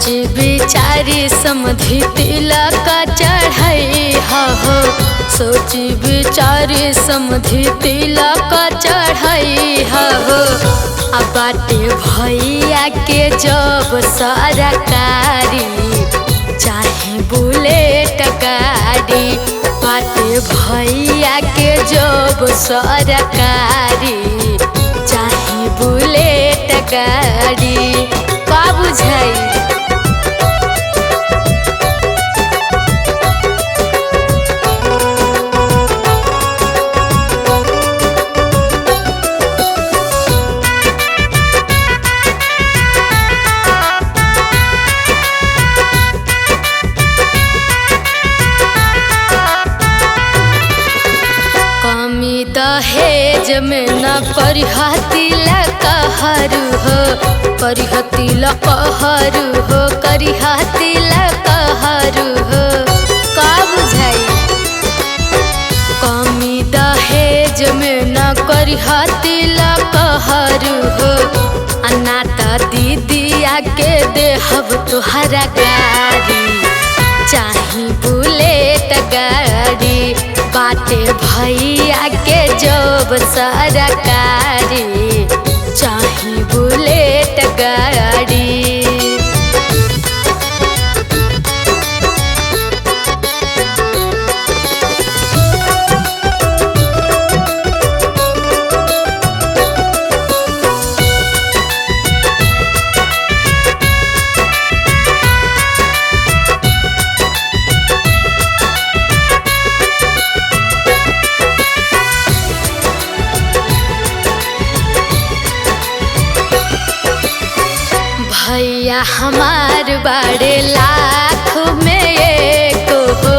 सोची विचारी समधि तिलक चढ़ाई हो। सोची विचारी समधि तिलक चढ़ाई हो। अब बाटे भैया के जब सरकारी चाहे बुलेट गाड़ी। बाटे भैया के जब सरकारी चाहे बुलेट गाड़ी। का बुझाई दहेज में न करिहा तिलक हरू हो। करिहा तिलक हरू हो। करिहा तिलक हरू हो। का बुझाई कमी दहेज में न करिहा तिलक हरू हो। अनाता दीदिया के देहब तुहरा गाड़ी चाहे बुलेट गाड़ी। बाटे भैया के जब सरकारी चाहे बुलेट गाड़ी। भैया हमार बड़े लाख में एक हो।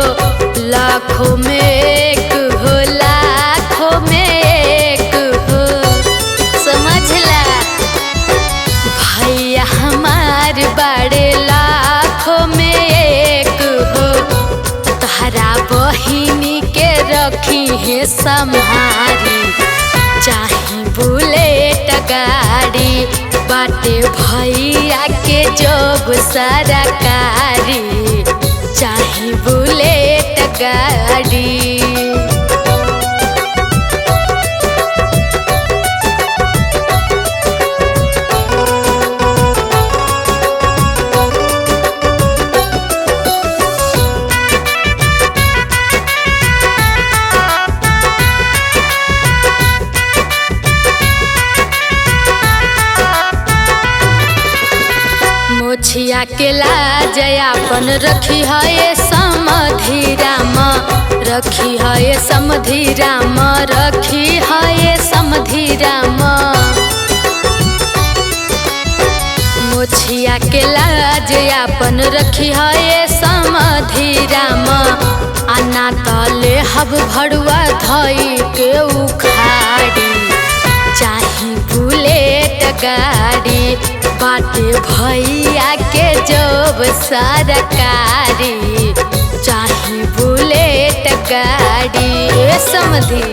लाखों में एक हो। लाखों में एक हो। समझला भैया हमार बड़े लाखों में एक हो। तहरा बहिनी के रखी है संभारी चाहे बुलेट गाड़ी। बाटे भैया के जब सरकारी चाहे बुलेट गाड़ी। मोछिया के लाज अपन रखी है समधि राम। रखी है समधि राम। रखी है समधि राम। मोछिया के लाज अपन रखी है समधि राम। आना तले हब भड़ुआ धई के उखाड़ी चाहे बुलेट गाड़ी। बाटे भैया के जब सरकारी चाहे बुलेट गाड़ी। समधि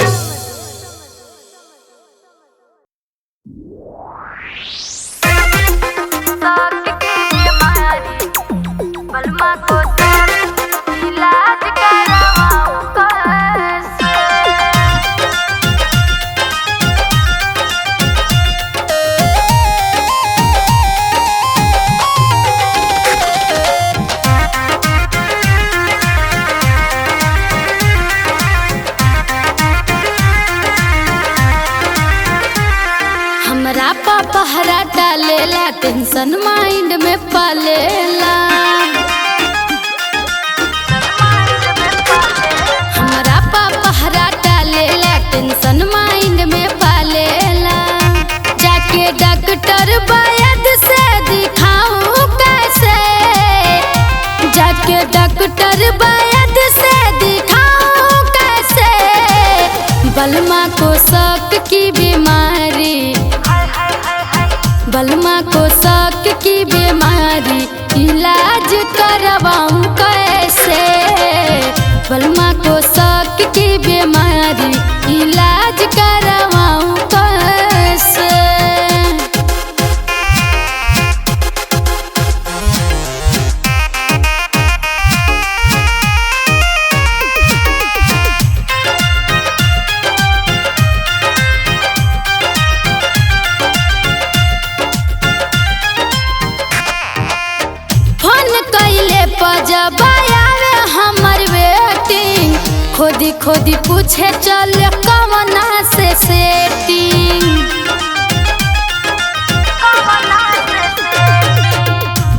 पहरा डालेला टेंशन माइंड में पालेला। हमारा पहरा डालेला टेंशन माइंड में पालेला। जाके डॉक्टर वैद्य से दिखाऊं कैसे। जाके डॉक्टर वैद्य से दिखाऊं कैसे। बलमा को शक की बीमारी। बलमा को शक की बीमारी इलाज करवाऊं कैसे। बलमा को शक की बीमारी इलाज करवाऊं कैसे। खोदी खोदी पूछे चल कवना से सेटिंग।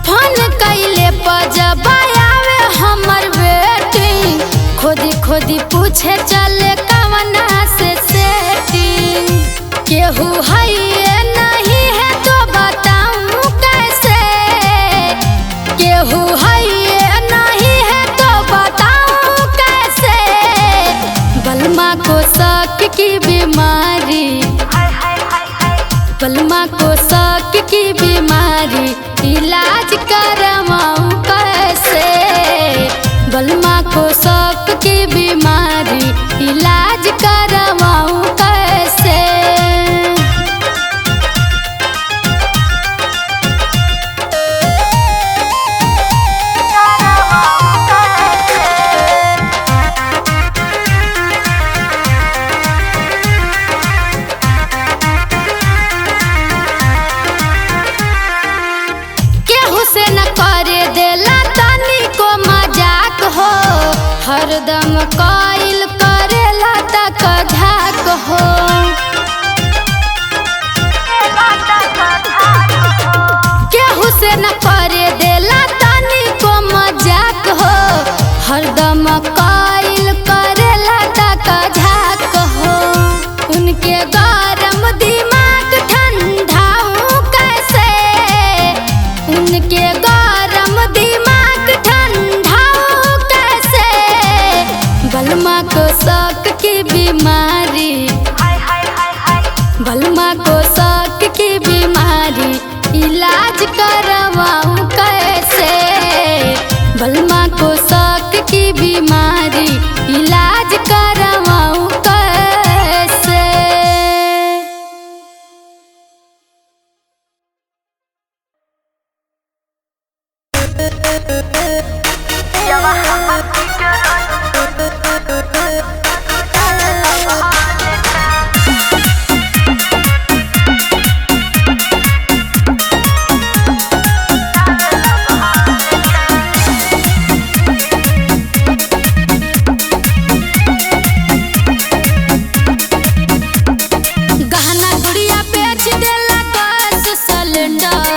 फोन कैले पर जब आवे हमर वेटिंग, खोदी खोदी पूछे चल कवना से सेटिंग। केहू है नहीं है तो बताऊं कैसे, केहू है नहीं है तो बताऊं कैसे। बलमा को शक की बीमारी, बलमा को शक की बीमारी, इलाज करवाऊं कैसे। बलमा को शक की बीमारी, इलाज करवाऊं कैसे। केहू से न करे देला तनी को मजाक हो, हरदम काइल करेला तक झाक हो। केहू से न करे देला तनी को मजाक हो, हरदम काइल करेला तक झाक हो। उनके गरम दिमाग ठंडाऊं कैसे, उनके गरम दिमाग ठंडाऊं कैसे। बलमा को शक की बीमारी, बलमा को शक की बीमारी, इलाज करवाऊं कैसे। बलमा को शक की बीमारी, इलाज करवाऊं कैसे। गहना गुड़िया बेच देला गैस सिलेंडर।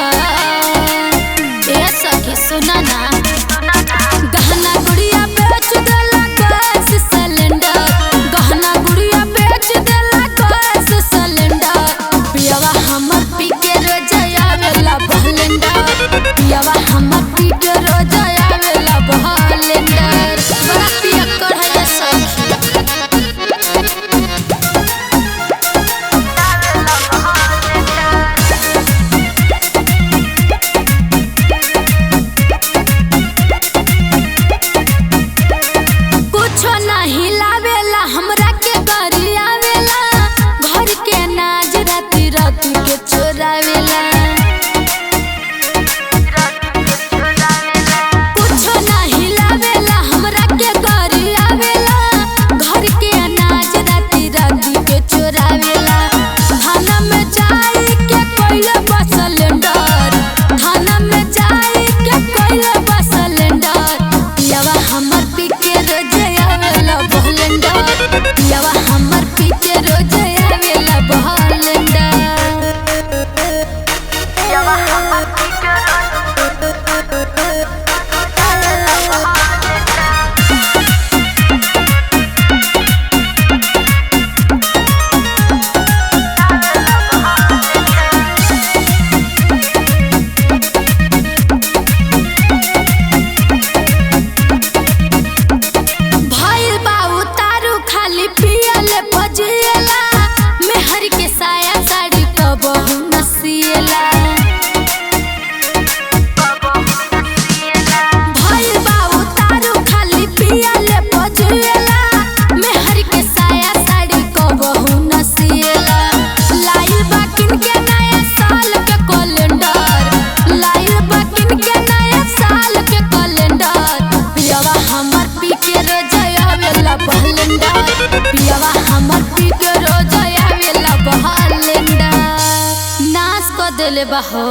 ए सखी सुना ना, गहना गुड़िया बेच देला गैस सिलेंडर। गहना गुड़िया बेच देला गैस सिलेंडर। पियवा हमर पी के रोज आवेला बहलेंडर, पियवा हमर पी के रोज आवेला बहलेंडर। बड़ा पियक्कड़ है ये सखी। कुछो नहीं लावेला हमरा के करी आवेला, घर के नाज राती राती के चोरावेला। कुछो नहीं लावेला हमरा के करी आवेला, घर के नाज राती राती के चोरावेला। थाना में जाई के कोइले बसलेंडर, थाना में जाई के कोइले बसलेंडर। पियवा हमर पी के रोज आवेला बहलेंडर, पियवा हमर पी के रोज आवेला बहलेंडर। पियवा हमर पी के भइल बा उतारू खाली पियले बजिएला, मेहर के साया साड़ी कबहू नसिएला। भइल बा उतारू खाली पियले बजिएला, मेहर के साया साड़ी कबहू नसिएला। लाइल बा किन के नया साल के कैलेंडर, लाइल बा किन के नया साल के कैलेंडर। पियवा हमर पी के रोज आवेला बहलेंडर, पियवा हमर पी के रोज आवेला बहलेंडर। नाश क देले बा हो।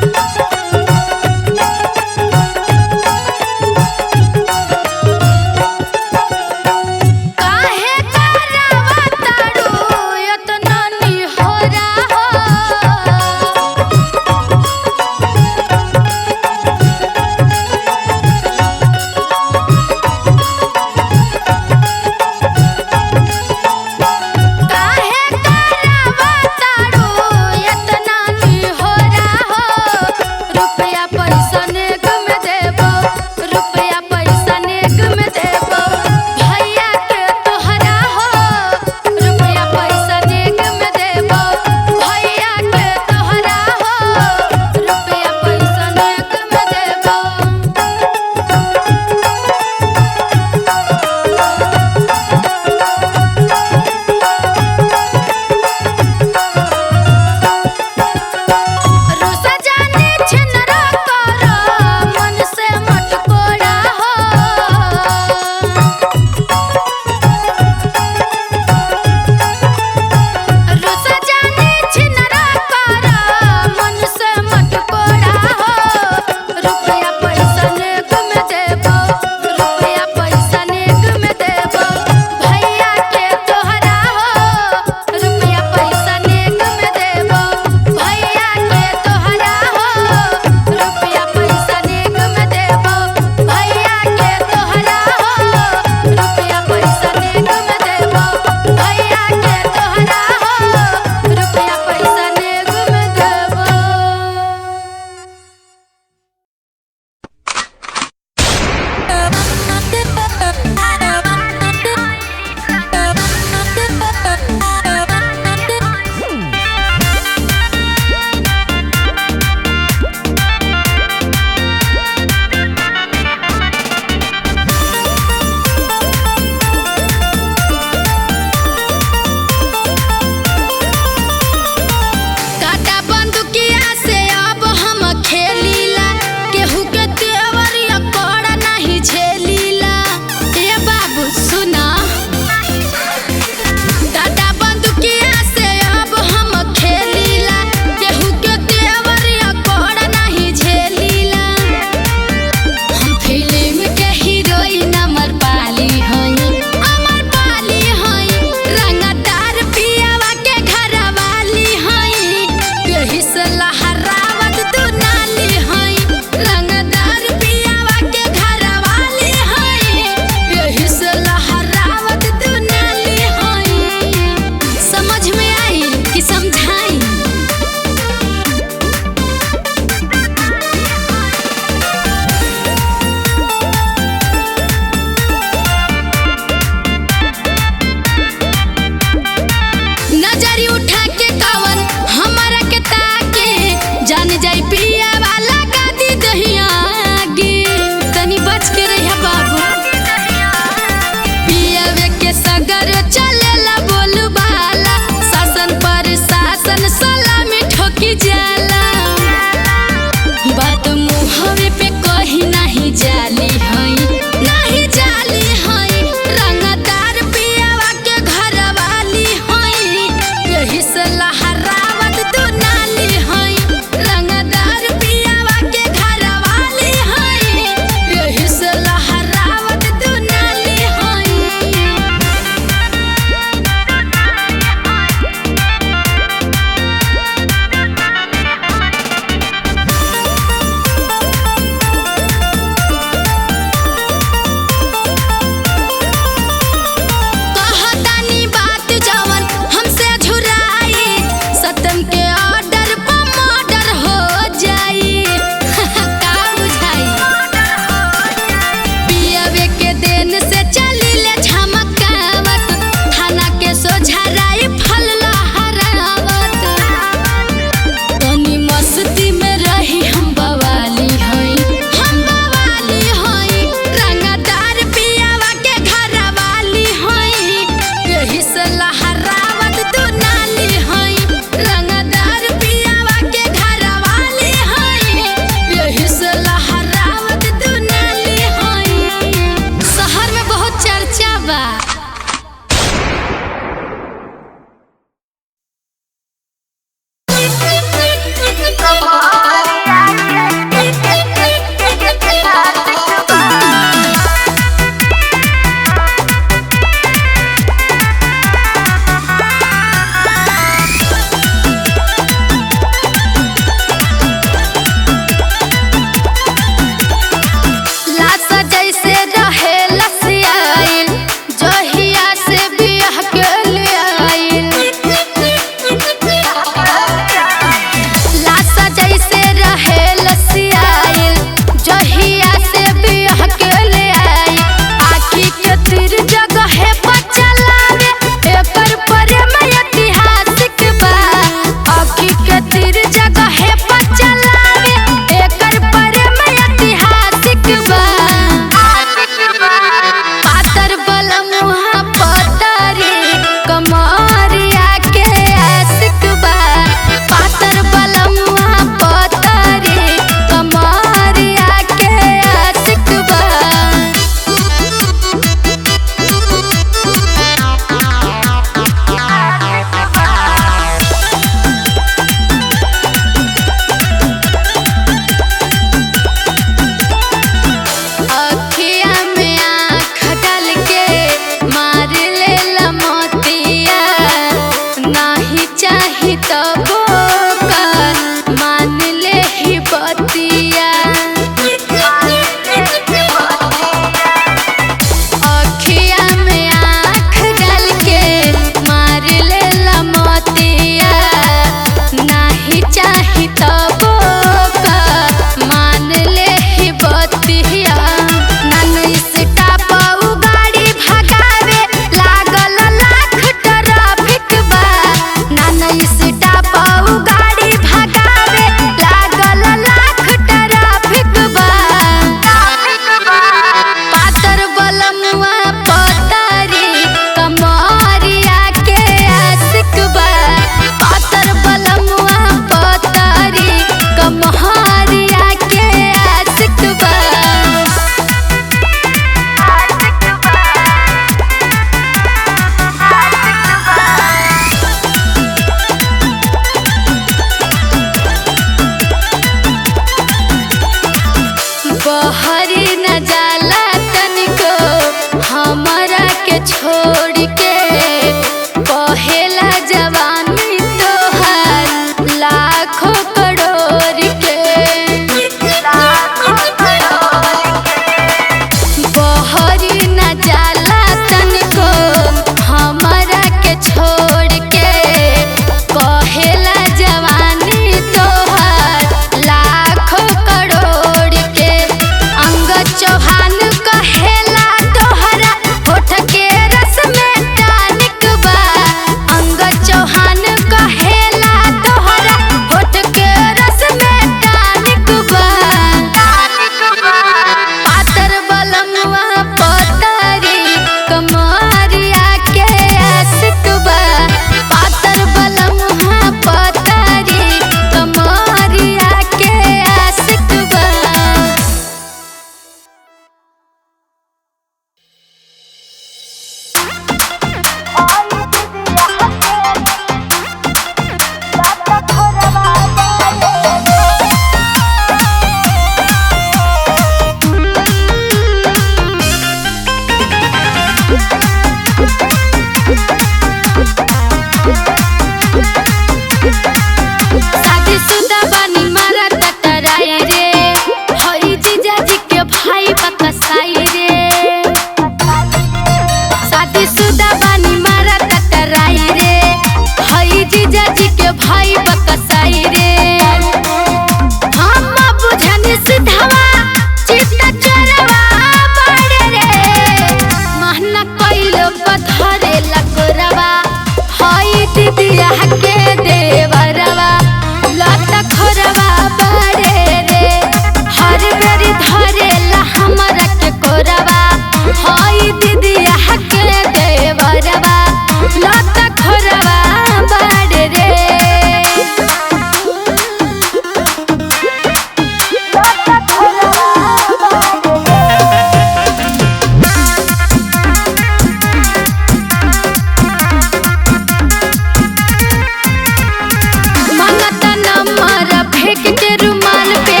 फेंक के रुमाल पे,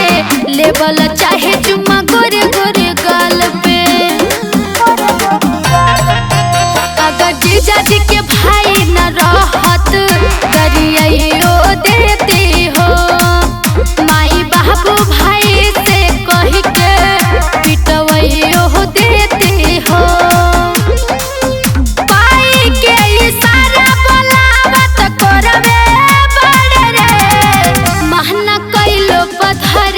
लेवल चाहे चुम्मा गोरे गोरे गाल पे। अगर जीजा जी के भाई न रहत करियो देते हो, माई बाबू भाई से कह के पिटवैयो देते हो। पाई के इशारा बोलावत करबे बड़े रे, महना कैलो पत्थर